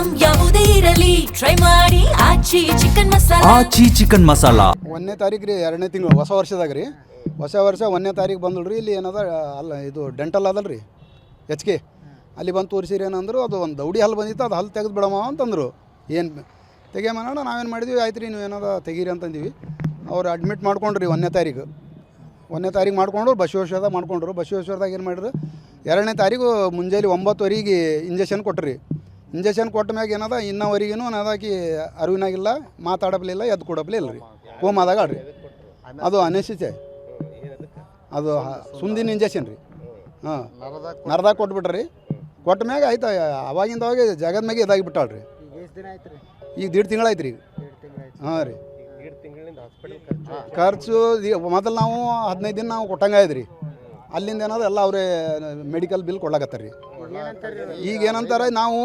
Item ಯಾವುದೇ ಇರಲಿ try ಮಾಡಿ ಆಚಿ ಚಿಕನ್ ಮಸಾಲಾ. 1ನೇ ತಾರೀಕು ರೀ 2ನೇ ತಿಂಗಳು ಹೊಸ ವರ್ಷದಾಗ ರೀ. ಹೊಸ ವರ್ಷ 1ನೇ ತಾರೀಕು ಬಂದಳ್ರಿ. ಇಲ್ಲಿ ಏನದ ಅಲ್ಲ ಇದು ಡೆಂಟಲ್ ಅದಲ್ಲ ರೀ HK ಅಲ್ಲಿ ಬಂದು ತೋರಿಸಿರಿ ಏನಂದ್ರು. ಅದು ಒಂದು ದೌಡಿ ಹಲ್ಲು ಬಂದಿತ್ತು, ಅದು ಹಲ್ಲು ತೆಗೆದು ಬಿಡಮ್ಮ ಅಂತಂದರು. ಏನು ತೆಗಿಯಮ್ಮಣ ನಾವೇನು ಮಾಡಿದ್ವಿ, ಆಯ್ತು ರೀ ನೀವು ಏನದ ತೆಗೀರಿ ಅಂತಂದಿವಿ. ಅವ್ರು ಅಡ್ಮಿಟ್ ಮಾಡ್ಕೊಂಡ್ರಿ 1ನೇ ತಾರೀಕು. 1ನೇ ತಾರೀಕು ಮಾಡ್ಕೊಂಡು ಬಸವೇಶ್ವರದಾಗ ಮಾಡ್ಕೊಂಡ್ರು. ಬಸವೇಶ್ವರದಾಗ ಏನು ಮಾಡಿದ್ರು, 2ನೇ ತಾರೀಕು ಮುಂಜಾನೆ 9:00 ಇಂಜೆಕ್ಷನ್ ಕೊಟ್ರಿ. ಇಂಜೆಕ್ಷನ್ ಕೊಟ್ಟ ಮ್ಯಾಗ ಏನದ ಇನ್ನವರೆಗೂ ಅನ್ನೋದಾಕಿ ಅರಿವಿನಾಗಿಲ್ಲ, ಮಾತಾಡಪ್ಲಿಲ್ಲ, ಎದ್ದು ಕೊಡಪ್ಲಿ ಇಲ್ಲ ರೀ. ಕೋಮಾದಾಗ ಆಡ್ರಿ. ಅದು ಅನಿಸಿತೆ, ಅದು ಸುಂದಿನ ಇಂಜೆಕ್ಷನ್ ರೀ. ಹಾಂ, ನರದಾಗ ಕೊಟ್ಬಿಟ್ರಿ. ಕೊಟ್ಟ ಮ್ಯಾಗ ಆಯ್ತು, ಅವಾಗಿಂದವಾಗ ಜಗದ ಮ್ಯಾಗೆ ಇದಾಗಿಬಿಟ್ಟಾಳ್ರಿ. ಈಗ 1.5 ತಿಂಗಳಾಯ್ತು ರೀ. ಹಾಂ ರೀ, ಖರ್ಚು ಮೊದಲು ನಾವು 15 ದಿನ ನಾವು ಕೊಟ್ಟಂಗಾಯ್ತು ರೀ. ಅಲ್ಲಿಂದ ಏನದ ಎಲ್ಲ ಅವರೇ ಮೆಡಿಕಲ್ ಬಿಲ್ ಕೊಡ್ಲಾಕತ್ತಾರೆ ರೀ. ಈಗ ಏನಂತಾರೆ, ನಾವು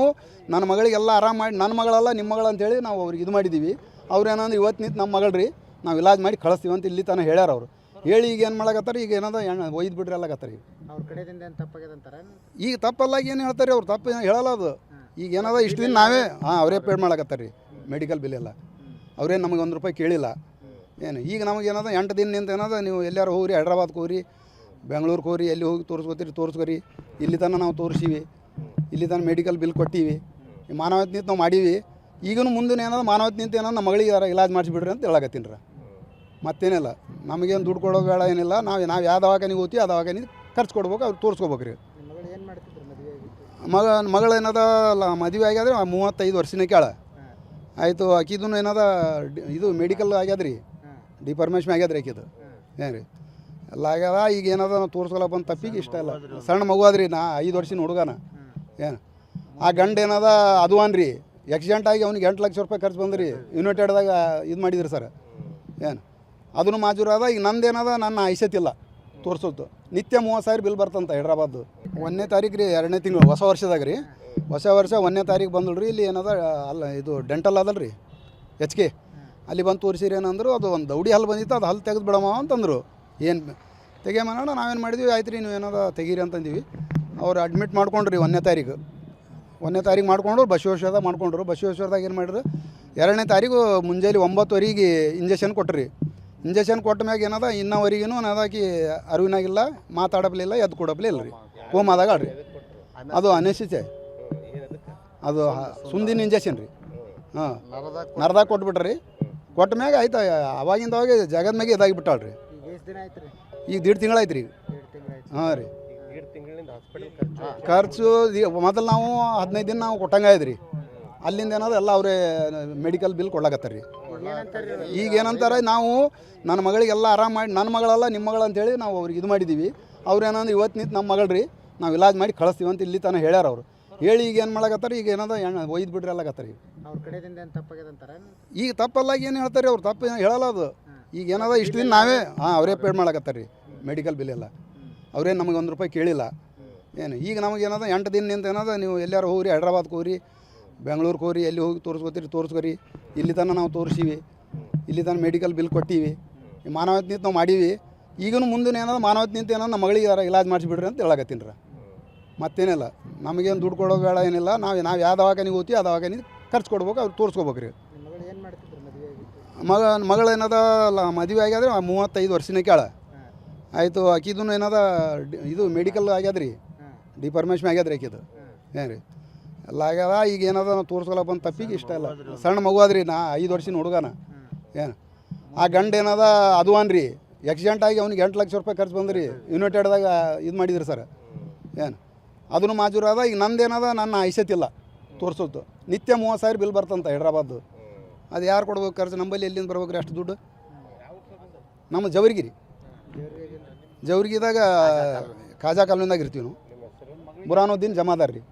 ನನ್ನ ಮಗಳಿಗೆಲ್ಲ ಆರಾಮ ಮಾಡಿ, ನನ್ನ ಮಗಳಲ್ಲ ನಿಮ್ಮ ಮಗಳು ಅಂತೇಳಿ ನಾವು ಅವ್ರಿಗೆ ಇದು ಮಾಡಿದ್ದೀವಿ. ಅವ್ರು ಏನಂದ್ರೆ ಇವತ್ತು ನಿಂತು ನಮ್ಮ ಮಗಳು ರೀ ನಾವು ಇಲಾಜ್ ಮಾಡಿ ಕಳಿಸ್ತೀವಿ ಅಂತ ಇಲ್ಲಿ ತನಕ ಹೇಳ್ಯಾರ ಅವರು. ಹೇಳಿ ಈಗ ಏನು ಮಾಡಕತ್ತಾರೆ, ಈಗ ಏನದ ಒಯ್ದು ಬಿಡ್ರಿ ಅಲ್ಲಾಕತ್ತಾರೆ. ಈಗ ಅವ್ರ ಕಡೆಯಿಂದ ಏನು ತಪ್ಪಾಗ್ಯದಂತಾರೆ? ಈಗ ತಪ್ಪಲ್ಲಾಗ ಏನು ಹೇಳ್ತಾರೆ ಅವ್ರು, ತಪ್ಪು ಹೇಳಲ್ಲ ಅದು. ಈಗ ಏನದ ಇಷ್ಟು ದಿನ ನಾವೇ ಅವರೇ ಪೇಡ್ ಮಾಡಕತ್ತಾರೆ ರೀ ಮೆಡಿಕಲ್ ಬಿಲ್ ಎಲ್ಲ. ಅವ್ರೇನು ನಮಗೆ ₹1 ಕೇಳಿಲ್ಲ ಏನು. ಈಗ ನಮಗೇನದ 8 ದಿನದಿಂದ ಏನದ, ನೀವು ಎಲ್ಲಾರು ಹೋಗ್ರಿ, ಹೈದ್ರಾಬಾದ್ಗೆ ಹೋಗ್ರಿ, ಬೆಂಗಳೂರಿಗೆ ಹೋಗ್ರಿ, ಎಲ್ಲಿ ಹೋಗಿ ತೋರಿಸ್ಕೊರಿ. ಇಲ್ಲಿ ತನಕ ನಾವು ತೋರಿಸೀವಿ, ಇಲ್ಲಿ ತನಕ ಮೆಡಿಕಲ್ ಬಿಲ್ ಕೊಟ್ಟೀವಿ, ಮಾನವತೆ ನಿಂತು ನಾವು ಮಾಡೀವಿ. ಈಗಲೂ ಮುಂದೆ ಏನದ ಮಾನವತೆ ನಿಂತು ಏನೋ ನಮ್ಮ ಮಗಳಿಗೆ ಇಲಾಜ್ ಮಾಡಿಸಿಬಿಡ್ರಿ ಅಂತ ಹೇಳಕತ್ತೀನಿ ರೀ. ಮತ್ತೇನಿಲ್ಲ, ನಮಗೇನು ದುಡ್ಡು ಕೊಡೋದು ಬೇಡ, ಏನಿಲ್ಲ. ನಾವು ಯಾವ ದವಾಖಾನಿಗೆ ಹೋಗ್ತೀವಿ ಆ ದವಾಖಾನಿಗೆ ಖರ್ಚು ಕೊಡ್ಬೇಕು, ಅವ್ರು ತೋರಿಸ್ಕೋಬೇಕು ರೀ. ಮಗಳೇನದ ಮದುವೆ ಆಗ್ಯಾದ್ರೆ 35 ವರ್ಷನೇ ಕೇಳ ಆಯಿತು. ಆಕಿದೂ ಏನದ ಇದು ಮೆಡಿಕಲ್ ಆಗ್ಯದ ರೀ, ಡಿಫಾರ್ಮೇಷನ್ ಆಗ್ಯದ ರೀ ಆಕಿದು. ಏನು ರೀ ಎಲ್ಲ ಆಗ್ಯದ. ಈಗ ಏನದ ನಾವು ತೋರಿಸ್ಕೊಲ್ಲ ಬಂದು ತಪ್ಪಿಗೆ ಇಷ್ಟ ಇಲ್ಲ. ಸಣ್ಣ ಮಗು ಅದ್ರಿ, 5 ವರ್ಷದ ಹುಡುಗನ. ಏನು ಆ ಗಂಡು ಏನದ ಅದು ಅನ್ರಿ ಆಕ್ಸಿಡೆಂಟ್ ಆಗಿ ಅವ್ನಿಗೆ ₹8 ಲಕ್ಷ ಖರ್ಚು ಬಂದ್ರಿ. ಯುನೈಟೆಡ್ದಾಗ ಇದು ಮಾಡಿದ್ರಿ ಸರ್. ಏನು ಅದನ್ನು ಮಾಜೂರು ಅದ. ಈಗ ನಂದೇನದ, ನನ್ನ ಐಸತಿಲ್ಲ ತೋರಿಸೋದು. ನಿತ್ಯ 30,000 ಬಿಲ್ ಬರ್ತಂತ ಹೈದ್ರಾಬಾದ್ದು. 1ನೇ ತಾರೀಕು ರೀ 2ನೇ ತಿಂಗಳು ಹೊಸ ವರ್ಷದಾಗ ರೀ. ಹೊಸ ವರ್ಷ 1ನೇ ತಾರೀಕು ಬಂದಳ್ರಿ. ಇಲ್ಲಿ ಏನದ ಅಲ್ಲ ಇದು ಡೆಂಟಲ್ ಅದಲ್ಲ ರೀ HK ಅಲ್ಲಿ ಬಂದು ತೋರಿಸಿರಿ ಏನಂದ್ರು. ಅದು ಒಂದು ದೌಡಿ ಹಲ್ಲು ಬಂದಿತ್ತು, ಅದು ಹಲ್ಲು ತೆಗೆದು ಬಿಡಮ್ಮ ಅಂತಂದರು. ಏನು ತೆಗಿಯಮ್ಮಣ ನಾವೇನು ಮಾಡಿದ್ವಿ, ಆಯ್ತು ರೀ ನೀವು ಏನದ ತೆಗೀರಿ ಅಂತಂದಿವಿ. ಅವ್ರು ಅಡ್ಮಿಟ್ ಮಾಡ್ಕೊಂಡ್ರಿ 1ನೇ ತಾರೀಕು. 1ನೇ ತಾರೀಕು ಮಾಡ್ಕೊಂಡು ಬಸವೇಶ್ವರದಾಗ ಮಾಡ್ಕೊಂಡ್ರು. ಬಸವೇಶ್ವರದಾಗ ಏನು ಮಾಡಿದ್ರು, 2ನೇ ತಾರೀಕು ಮುಂಜಾನೆ 9:00 ಇಂಜೆಕ್ಷನ್ ಕೊಟ್ರಿ. ಇಂಜೆಕ್ಷನ್ ಕೊಟ್ಟ ಮ್ಯಾಗ ಏನದ ಇನ್ನವರೆಗೂ ಅನ್ನೋದಾಕಿ ಅರಿವಿನಾಗಿಲ್ಲ, ಮಾತಾಡಪ್ಲಿಲ್ಲ, ಎದ್ದು ಕೊಡಪ್ಲಿ ಇಲ್ಲ ರೀ. ಕೋಮಾದಾಗ ಆಡ್ರಿ. ಅದು ಅನಿಸಿತೆ, ಅದು ಸುಂದಿನ ಇಂಜೆಕ್ಷನ್ ರೀ. ಹಾಂ, ನರದಾಗ ಕೊಟ್ಬಿಟ್ರಿ. ಕೊಟ್ಟ ಮ್ಯಾಗ ಆಯ್ತು, ಅವಾಗಿಂದವಾಗ ಜಗದ ಮ್ಯಾಗೆ ಇದಾಗಿಬಿಟ್ಟಾಳ್ರಿ. ಈಗ 1.5 ತಿಂಗಳಾಯ್ತು ರೀ. ಹಾಂ ರೀ, ಖರ್ಚು ಮೊದಲು ನಾವು 15 ದಿನ ನಾವು ಕೊಟ್ಟಂಗಾಯ್ತು ರೀ. ಅಲ್ಲಿಂದ ಏನದ ಎಲ್ಲ ಅವರೇ ಮೆಡಿಕಲ್ ಬಿಲ್ ಕೊಡ್ಲಾಕತ್ತಾರೆ ರೀ. ಈಗ ಏನಂತಾರೆ, ನಾವು ನನ್ನ ಮಗಳಿಗೆಲ್ಲ ಆರಾಮ ಮಾಡಿ, ನನ್ನ ಮಗಳಲ್ಲ ನಿಮ್ಮ ಮಗಳು ಅಂತೇಳಿ ನಾವು ಅವ್ರಿಗೆ ಇದು ಮಾಡಿದ್ದೀವಿ. ಅವ್ರು ಏನಂದ್ರೆ ಇವತ್ತು ನಿಂತು ನಮ್ಮ ಮಗಳು ರೀ ನಾವು ಇಲಾಜ್ ಮಾಡಿ ಕಳಿಸ್ತೀವಿ ಅಂತ ಇಲ್ಲಿ ತನಕ ಹೇಳ್ಯಾರ ಅವರು. ಹೇಳಿ ಈಗ ಏನು ಮಾಡಕತ್ತಾರೆ, ಈಗ ಏನದ ಒಯ್ದು ಬಿಡ್ರಿ ಅಲ್ಲಾಕತ್ತಾರೆ. ಈಗ ಅವ್ರ ಕಡೆಯಿಂದ ಏನು ತಪ್ಪಾಗ್ಯದಂತಾರೆ? ಈಗ ತಪ್ಪಲ್ಲಾಗ ಏನು ಹೇಳ್ತಾರೆ ಅವ್ರು, ತಪ್ಪು ಹೇಳಲ್ಲ ಅದು. ಈಗ ಏನದ ಇಷ್ಟು ದಿನ ನಾವೇ ಅವರೇ ಪೇಡ್ ಮಾಡಕತ್ತಾರೆ ರೀ ಮೆಡಿಕಲ್ ಬಿಲ್ ಎಲ್ಲ. ಅವ್ರೇನು ನಮಗೆ ₹1 ಕೇಳಿಲ್ಲ ಏನು. ಈಗ ನಮಗೇನದ 8 ದಿನದಿಂದ ಏನದ, ನೀವು ಎಲ್ಲಾರು ಹೋಗ್ರಿ, ಹೈದ್ರಾಬಾದ್ಗೆ ಹೋಗ್ರಿ, ಬೆಂಗಳೂರಿಗೆ ಹೋಗ್ರಿ, ಎಲ್ಲಿ ಹೋಗಿ ತೋರಿಸ್ಕೊರಿ. ಇಲ್ಲಿ ತನಕ ನಾವು ತೋರಿಸೀವಿ, ಇಲ್ಲಿ ತನಕ ಮೆಡಿಕಲ್ ಬಿಲ್ ಕೊಟ್ಟೀವಿ, ಮಾನವತೆ ನಿಂತು ನಾವು ಮಾಡೀವಿ. ಈಗಲೂ ಮುಂದೆ ಏನದ ಮಾನವತೆ ನಿಂತು ಏನೋ ನಮ್ಮ ಮಗಳಿಗೆ ಇಲಾಜ್ ಮಾಡಿಸಿಬಿಡ್ರಿ ಅಂತ ಹೇಳಕತ್ತೀನಿ ರೀ. ಮತ್ತೇನಿಲ್ಲ, ನಮಗೇನು ದುಡ್ಡು ಕೊಡೋದು ಬೇಡ, ಏನಿಲ್ಲ. ನಾವು ಯಾವ ದವಾಖಾನಿಗೆ ಹೋಗ್ತೀವಿ ಆ ದವಾಖಾನಿಗೆ ಖರ್ಚು ಕೊಡ್ಬೇಕು, ಅವ್ರು ತೋರಿಸ್ಕೋಬೇಕು ರೀ. ಮಗಳೇನದ ಮದುವೆ ಆಗ್ಯಾದ್ರೆ 35 ವರ್ಷನೇ ಕೇಳ ಆಯಿತು. ಆಕಿದೂ ಏನದ ಇದು ಮೆಡಿಕಲ್ ಆಗ್ಯದ ರೀ, ಡಿಫಾರ್ಮೇಷನ್ ಆಗ್ಯದ ರೀ ಆಕಿದು. ಏನು ರೀ ಎಲ್ಲ ಆಗ್ಯದ. ಈಗ ಏನದ ನಾವು ತೋರಿಸ್ಕೊಲ್ಲ ಬಂದು ತಪ್ಪಿಗೆ ಇಷ್ಟ ಇಲ್ಲ. ಸಣ್ಣ ಮಗು ಅದ್ರಿ, 5 ವರ್ಷದ ಹುಡುಗನ. ಏನು ಆ ಗಂಡು ಏನದ ಅದು ಅನ್ರಿ ಆಕ್ಸಿಡೆಂಟ್ ಆಗಿ ಅವ್ನಿಗೆ ₹8 ಲಕ್ಷ ಖರ್ಚು ಬಂದ್ರಿ. ಯುನೈಟೆಡ್ದಾಗ ಇದು ಮಾಡಿದ್ರಿ ಸರ್. ಏನು ಅದನ್ನು ಮಾಜೂರು ಅದ. ಈಗ ನಂದೇನದ, ನನ್ನ ಐಸತಿಲ್ಲ ತೋರಿಸೋದು. ನಿತ್ಯ 30,000 ಬಿಲ್ ಬರ್ತಂತ ಹೈದ್ರಾಬಾದ್ದು. ಅದು ಯಾರು ಕೊಡ್ಬೇಕು ಖರ್ಚು? ನಂಬಲ್ಲಿ ಎಲ್ಲಿಂದ ಬರ್ಬೇಕು ರೀ ಅಷ್ಟು ದುಡ್ಡು? ನಮ್ಮ ಜವರ್ಗಿರಿ, ಜವರ್ಗಿದಾಗ ಖಾಜಾ ಕಾಲೋನಿದಾಗ ಇರ್ತೀವಿ ನಾವು. ಬುರಾನುದ್ದೀನ್ ಜಮಾದಾರ್ ರೀ,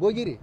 ಗೋಗಿರಿ.